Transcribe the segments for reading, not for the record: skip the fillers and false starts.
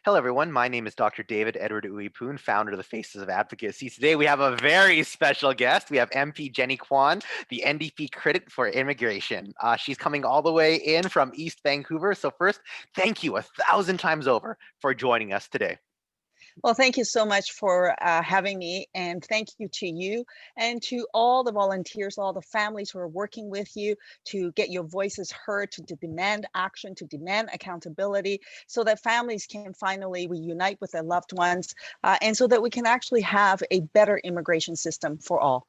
Hello, everyone. My name is Dr. David Edward Uipoon, founder of the Faces of Advocacy. Today, we have a very special guest. We have MP Jenny Kwan, the NDP critic for immigration. She's coming all the way in from East Vancouver. So first, thank you 1,000 times over for joining us today. Well, thank you so much for having me, and thank you to you and to all the volunteers, all the families who are working with you to get your voices heard, to demand action, to demand accountability, so that families can finally reunite with their loved ones, and so that we can actually have a better immigration system for all.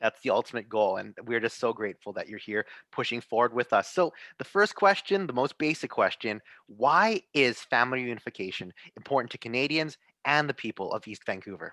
That's the ultimate goal, and we're just so grateful that you're here pushing forward with us. So, the first question, the most basic question, why is family reunification important to Canadians and the people of East Vancouver?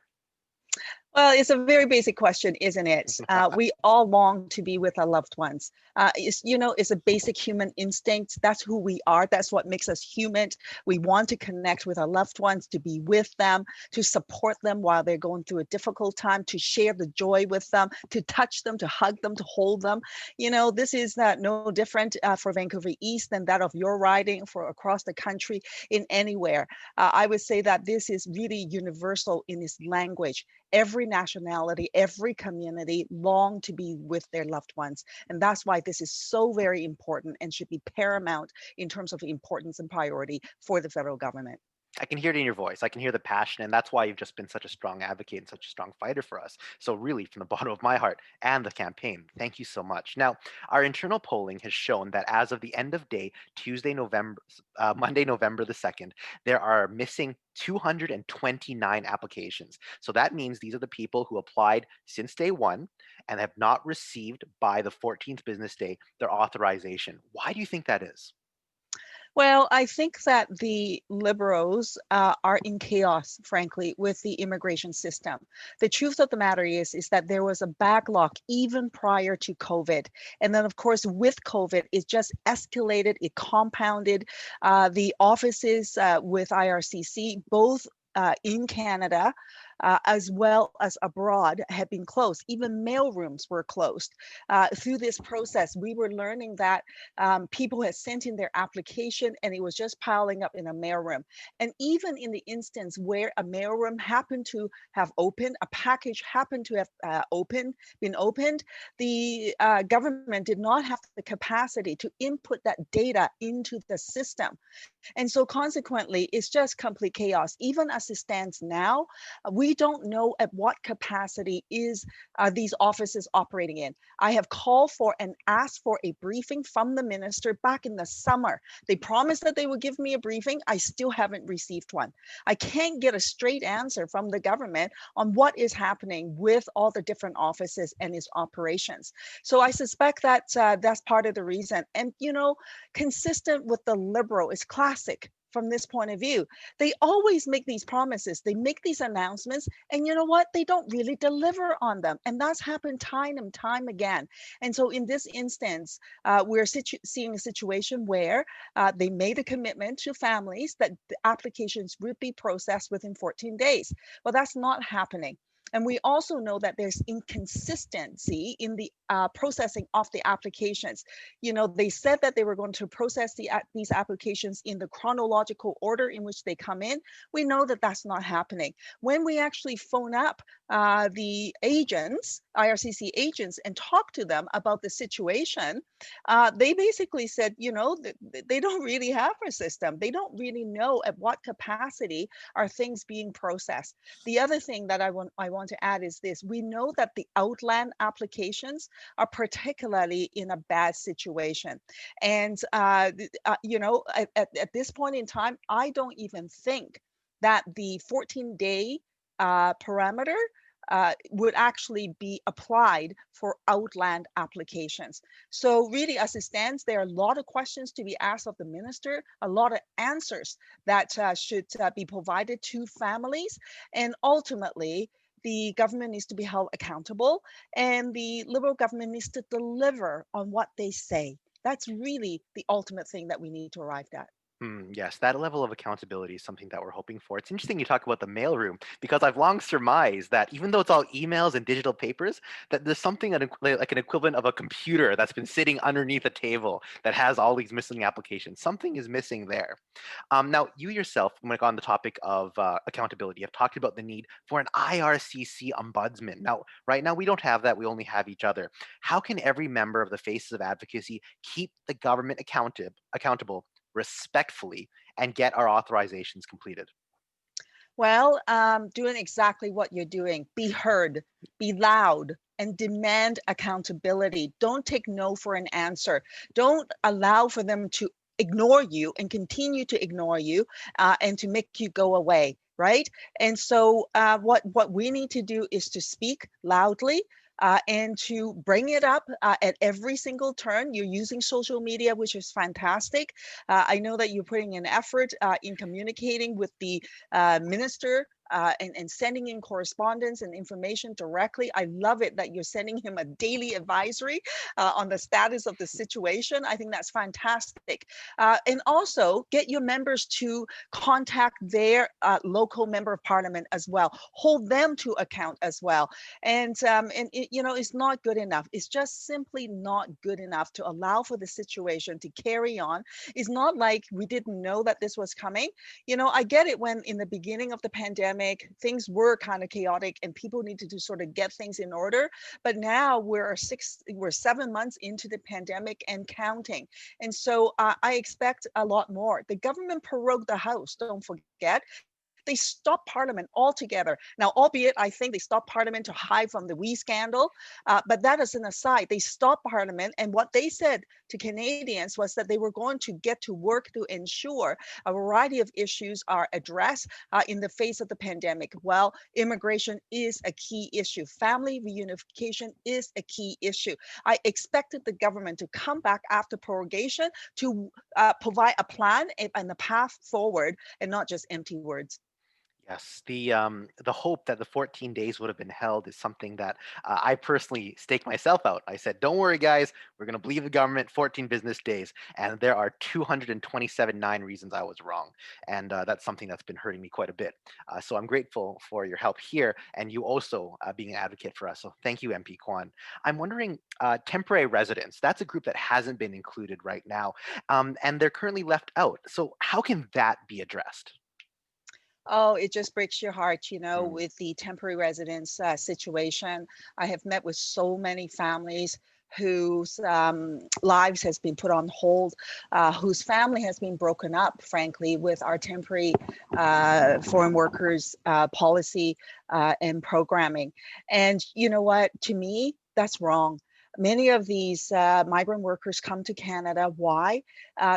Well, it's a very basic question, isn't it? We all long to be with our loved ones. It's a basic human instinct. That's who we are. That's what makes us human. We want to connect with our loved ones, to be with them, to support them while they're going through a difficult time, to share the joy with them, to touch them, to hug them, to hold them. This is no different for Vancouver East than that of your riding for across the country in anywhere. I would say that this is really universal in its language. Every nationality, every community long to be with their loved ones. And that's why this is so very important and should be paramount in terms of importance and priority for the federal government. I can hear it in your voice. I can hear the passion, and that's why you've just been such a strong advocate and such a strong fighter for us. So, really, from the bottom of my heart and the campaign, thank you so much. Now, our internal polling has shown that as of the end of day, Monday, November the 2nd, there are missing 229 applications. So that means these are the people who applied since day one and have not received by the 14th business day their authorization. Why do you think that is? Well, I think that the Liberals are in chaos, frankly, with the immigration system. The truth of the matter is that there was a backlog even prior to COVID. And then, of course, with COVID, it just escalated, it compounded. The offices with IRCC, both in Canada, as well as abroad, had been closed. Even mail rooms were closed. Through this process, we were learning that people had sent in their application and it was just piling up in a mailroom. And even in the instance where a mailroom happened to have opened, a package happened to have been opened, the government did not have the capacity to input that data into the system. And so consequently, it's just complete chaos. Even as it stands now, we don't know at what capacity these offices operating in. I have called for and asked for a briefing from the minister back in the summer. They promised that they would give me a briefing. I still haven't received one. I can't get a straight answer from the government on what is happening with all the different offices and its operations. So I suspect that that's part of the reason. And, consistent with the Liberal is classic from this point of view. They always make these promises, they make these announcements, and you know what? They don't really deliver on them. And that's happened time and time again. And so in this instance, we're seeing a situation where they made a commitment to families that the applications would be processed within 14 days. Well, that's not happening. And we also know that there's inconsistency in the processing of the applications. They said that they were going to process these applications in the chronological order in which they come in. We know that that's not happening. When we actually phone up the agents, IRCC agents, and talk to them about the situation, they basically said, they don't really have a system. They don't really know at what capacity are things being processed. The other thing that I want to add is this. We know that the outland applications are particularly in a bad situation. And, at this point in time, I don't even think that the 14-day parameter would actually be applied for outland applications. So really, as it stands, there are a lot of questions to be asked of the minister, a lot of answers that should be provided to families. And ultimately, the government needs to be held accountable, and the Liberal government needs to deliver on what they say. That's really the ultimate thing that we need to arrive at. Yes, that level of accountability is something that we're hoping for. It's interesting you talk about the mailroom because I've long surmised that even though it's all emails and digital papers, that there's something like an equivalent of a computer that's been sitting underneath a table that has all these missing applications. Something is missing there. Now, you yourself, like on the topic of accountability, have talked about the need for an IRCC ombudsman. Now, right now, we don't have that. We only have each other. How can every member of the Faces of Advocacy keep the government accountable respectfully and get our authorizations completed? Well, doing exactly what you're doing. Be heard, be loud, and demand accountability. Don't take no for an answer. Don't allow for them to ignore you and continue to ignore you and to make you go away. Right. And so what we need to do is to speak loudly and to bring it up at every single turn. You're using social media, which is fantastic. I know that you're putting an effort in communicating with the minister and sending in correspondence and information directly. I love it that you're sending him a daily advisory on the status of the situation. I think that's fantastic. And also get your members to contact their local member of parliament as well. Hold them to account as well. And it, it's not good enough. It's just simply not good enough to allow for the situation to carry on. It's not like we didn't know that this was coming. I get it when in the beginning of the pandemic, things were kind of chaotic and people needed to sort of get things in order. But now we're 7 months into the pandemic and counting. And so I expect a lot more. The government prorogued the House, don't forget. They stopped Parliament altogether. Now, albeit I think they stopped Parliament to hide from the wee scandal, but that is an aside. They stopped Parliament, and what they said to Canadians was that they were going to get to work to ensure a variety of issues are addressed in the face of the pandemic. Well, immigration is a key issue. Family reunification is a key issue. I expected the government to come back after prorogation to provide a plan and a path forward and not just empty words. Yes, the hope that the 14 days would have been held is something that I personally staked myself out. I said, "Don't worry, guys, we're going to believe the government 14 business days," and there are 227 reasons I was wrong, and that's something that's been hurting me quite a bit. So I'm grateful for your help here, and you also being an advocate for us. So thank you, MP Kwan. I'm wondering, temporary residents. That's a group that hasn't been included right now, and they're currently left out. So how can that be addressed? Oh, it just breaks your heart, Mm, with the temporary residence situation. I have met with so many families whose lives has been put on hold, whose family has been broken up, frankly, with our temporary foreign workers policy and programming. And you know what? To me, that's wrong. Many of these migrant workers come to Canada. Why?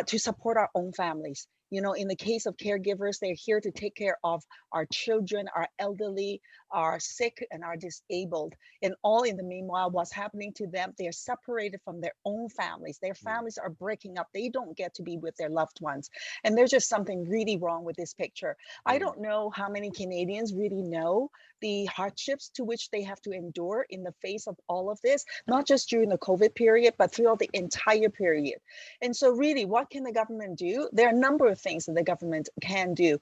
To support our own families. In the case of caregivers, they're here to take care of our children, our elderly, our sick, and our disabled. And all in the meanwhile, what's happening to them, they're separated from their own families. Their mm, families are breaking up. They don't get to be with their loved ones. And there's just something really wrong with this picture. I mm. don't know how many Canadians really know the hardships to which they have to endure in the face of all of this, not just during the COVID period, but throughout the entire period. And so, really, what can the government do? There are a number of things that the government can do.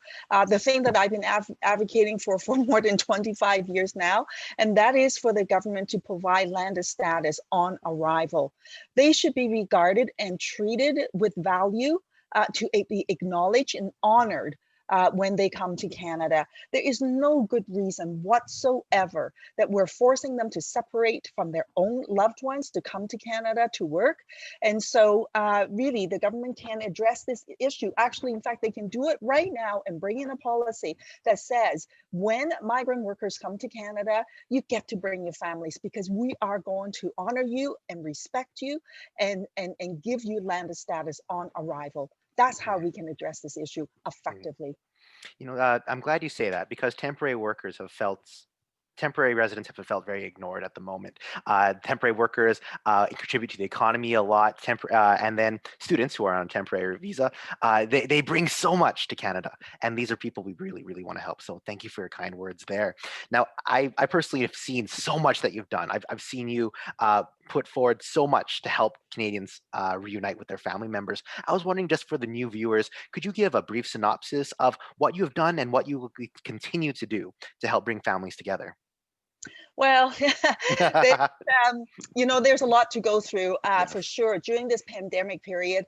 The thing that I've been advocating for more than 25 years now, and that is for the government to provide landed status on arrival. They should be regarded and treated with value. To be acknowledged and honored when they come to Canada. There is no good reason whatsoever that we're forcing them to separate from their own loved ones to come to Canada to work. And so, really, the government can address this issue. Actually, in fact, they can do it right now and bring in a policy that says when migrant workers come to Canada, you get to bring your families because we are going to honor you and respect you and give you landed status on arrival. That's how we can address this issue Mm. effectively. I'm glad you say that because temporary residents have felt very ignored at the moment. Temporary workers contribute to the economy a lot, and then students who are on temporary visa, they bring so much to Canada, and these are people we really, really want to help. So thank you for your kind words there. Now, I personally have seen so much that you've done. I've seen you put forward so much to help Canadians reunite with their family members. I was wondering, just for the new viewers, could you give a brief synopsis of what you have done and what you will continue to do to help bring families together? Well, there, there's a lot to go through for Yes. sure. During this pandemic period,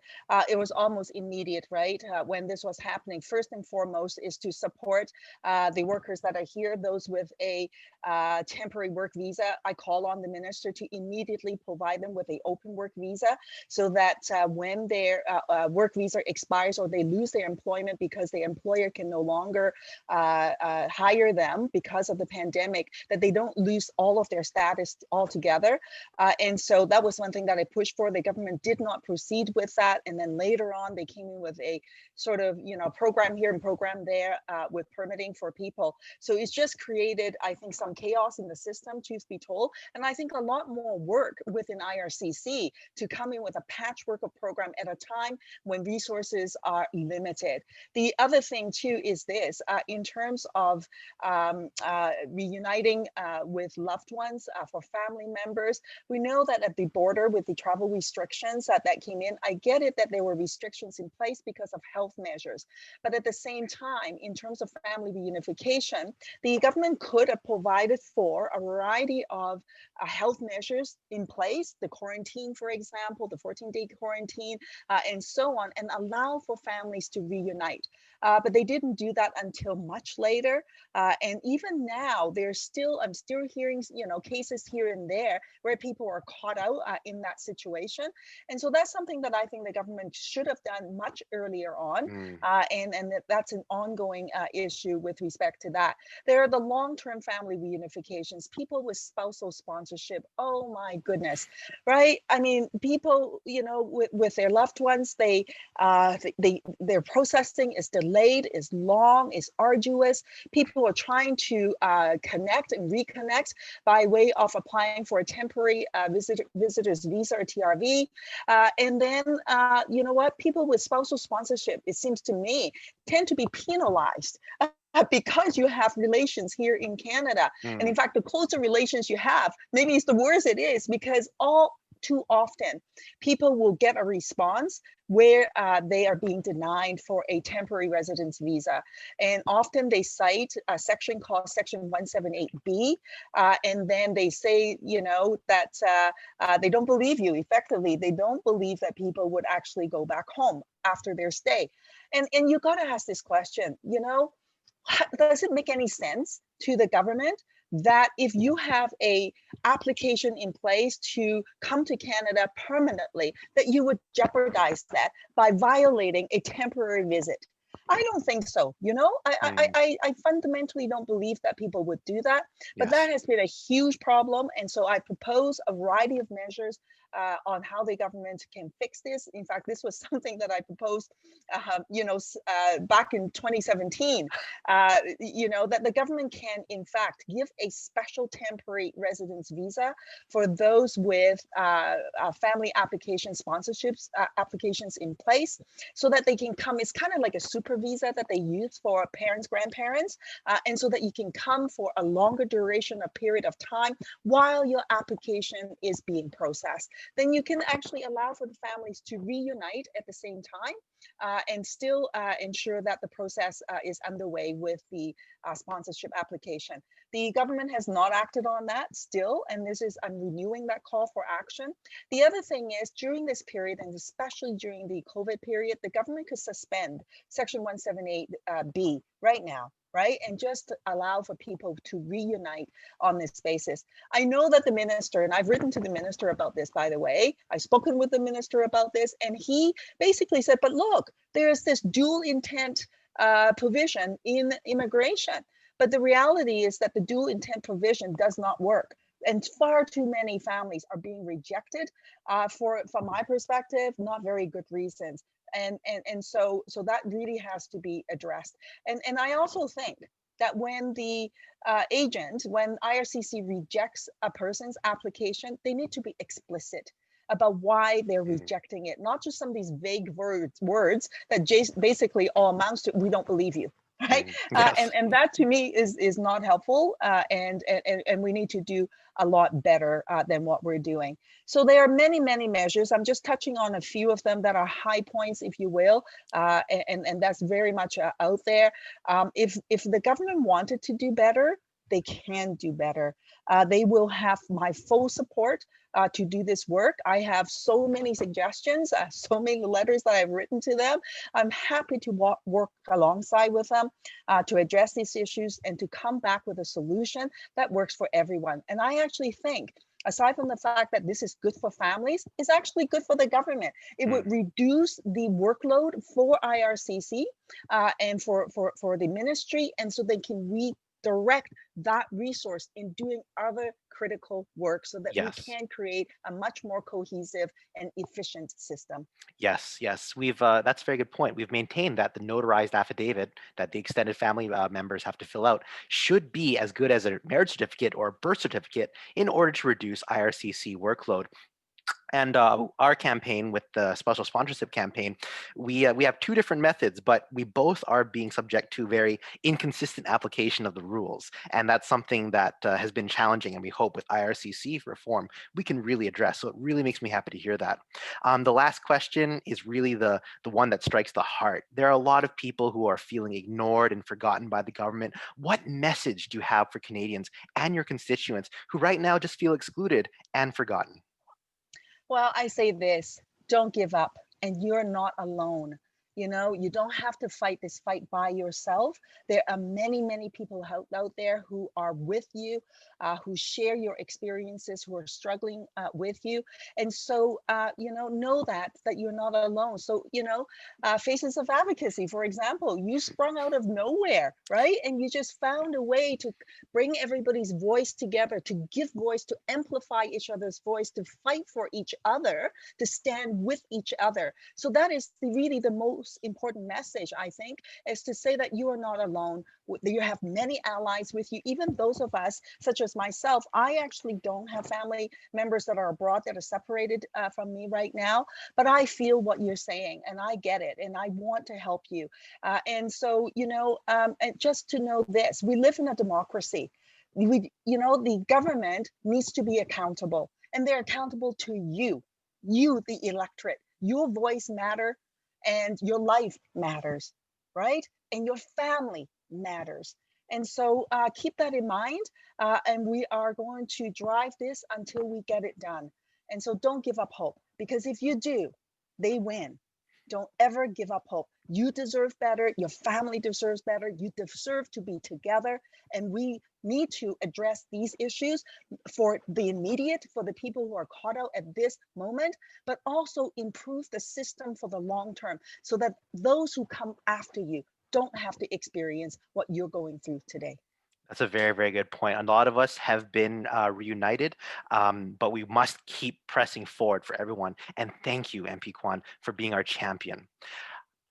it was almost immediate, right? When this was happening, first and foremost is to support the workers that are here, those with a temporary work visa. I call on the minister to immediately provide them with an open work visa so that when their work visa expires or they lose their employment because the employer can no longer hire them because of the pandemic, that they don't lose all of their status altogether. And so that was one thing that I pushed for. The government did not proceed with that. And then later on, they came in with a sort of, program here and program there with permitting for people. So it's just created, I think, some chaos in the system, truth be told. And I think a lot more work within IRCC to come in with a patchwork of program at a time when resources are limited. The other thing too is this, in terms of reuniting with loved ones, for family members. We know that at the border with the travel restrictions that came in, I get it that there were restrictions in place because of health measures. But at the same time, in terms of family reunification, the government could have provided for a variety of health measures in place, the quarantine, for example, the 14-day quarantine, and so on, and allow for families to reunite. But they didn't do that until much later. And even now, I'm still hearing, cases here and there where people are caught out in that situation. And so that's something that I think the government should have done much earlier on. Mm. And that's an ongoing issue with respect to that. There are the long-term family reunifications, people with spousal sponsorship. Oh my goodness, right? I mean, people, with their loved ones, their processing is delayed, is long, is arduous. People are trying to connect and reconnect by way of applying for a temporary visitor's visa or TRV. And then, you know what? People with spousal sponsorship, it seems to me, tend to be penalized because you have relations here in Canada. And Mm. in fact, the closer relations you have, maybe it's the worse it is, because all too often people will get a response where they are being denied for a temporary residence visa. And often they cite a section called Section 178B, and then they say, that they don't believe you. Effectively, they don't believe that people would actually go back home after their stay. And you got to ask this question, does it make any sense to the government that if you have a application in place to come to Canada permanently, that you would jeopardize that by violating a temporary visit? I don't think so. Mm. I fundamentally don't believe that people would do that, but Yes. that has been a huge problem. And so I propose a variety of measures on how the government can fix this. In fact, this was something that I proposed, back in 2017, that the government can, in fact, give a special temporary residence visa for those with family application sponsorships applications in place so that they can come. It's kind of like a super visa that they use for parents, grandparents, and so that you can come for a longer duration, a period of time while your application is being processed. Then you can actually allow for the families to reunite at the same time and still ensure that the process is underway with the sponsorship application. The government has not acted on that still, and I'm renewing that call for action. The other thing is, during this period, and especially during the COVID period, the government could suspend Section 178B right now, right? And just allow for people to reunite on this basis. I know that the minister, and I've written to the minister about this, by the way, I've spoken with the minister about this, and he basically said, but look, there's this dual intent provision in immigration. But the reality is that the dual intent provision does not work. And far too many families are being rejected from my perspective, not very good reasons. And so that really has to be addressed. And I also think that when the when IRCC rejects a person's application, they need to be explicit about why they're Mm. rejecting it, not just some of these vague words that basically all amounts to, we don't believe you. right? Yes. And that to me is not helpful, and we need to do a lot better than what we're doing. So there are many measures. I'm just touching on a few of them that are high points, if you will, and that's very much out there. If the government wanted to do better, they can do better. They will have my full support to do this work. I have so many suggestions, so many letters that I've written to them. I'm happy to work alongside with them to address these issues and to come back with a solution that works for everyone. And I actually think, aside from the fact that this is good for families, it's actually good for the government. It would reduce the workload for IRCC and for the ministry, and so they can redirect that resource in doing other critical work so that we Yes. can create a much more cohesive and efficient system. Yes, yes, we've that's a very good point. We've maintained that the notarized affidavit that the extended family members have to fill out should be as good as a marriage certificate or a birth certificate in order to reduce IRCC workload. And our campaign with the special sponsorship campaign, we have two different methods, but we both are being subject to very inconsistent application of the rules, and that's something that has been challenging. And we hope with IRCC reform we can really address. So it really makes me happy to hear that. The last question is really the one that strikes the heart. There are a lot of people who are feeling ignored and forgotten by the government. What message do you have for Canadians and your constituents who right now just feel excluded and forgotten? Well, I say this, don't give up, and you're not alone. You know, you don't have to fight this fight by yourself. There are many people out there who are with you, who share your experiences, who are struggling with you. And so, know that you're not alone. So, Faces of Advocacy, for example, you sprung out of nowhere, right? And you just found a way to bring everybody's voice together, to give voice, to amplify each other's voice, to fight for each other, to stand with each other. So that is really the most important message, I think, is to say that you are not alone. You have many allies with you, even those of us, such as myself. I actually don't have family members that are abroad that are separated from me right now, but I feel what you're saying and I get it and I want to help you. And so, and just to know this, we live in a democracy. The government needs to be accountable, and they're accountable to you, the electorate. Your voice matter, and your life matters, right? And your family matters. And so keep that in mind, and we are going to drive this until we get it done. And so don't give up hope, because if you do, they win. Don't ever give up hope. You deserve better. Your family deserves better. You deserve to be together. And we need to address these issues for the immediate, for the people who are caught out at this moment, but also improve the system for the long term so that those who come after you don't have to experience what you're going through today. That's a very, very good point. A lot of us have been reunited, but we must keep pressing forward for everyone. And thank you, MP Kwan, for being our champion.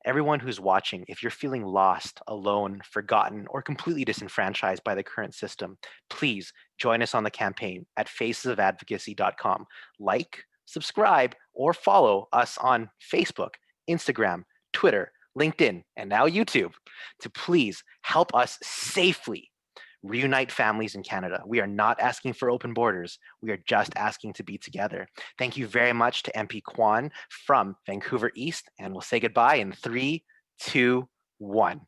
Everyone who's watching, if you're feeling lost, alone, forgotten, or completely disenfranchised by the current system, please join us on the campaign at facesofadvocacy.com. Like, subscribe, or follow us on Facebook, Instagram, Twitter, LinkedIn, and now YouTube to please help us safely reunite families in Canada. We are not asking for open borders. We are just asking to be together. Thank you very much to MP Kwan from Vancouver East, and we'll say goodbye in 3, 2, 1.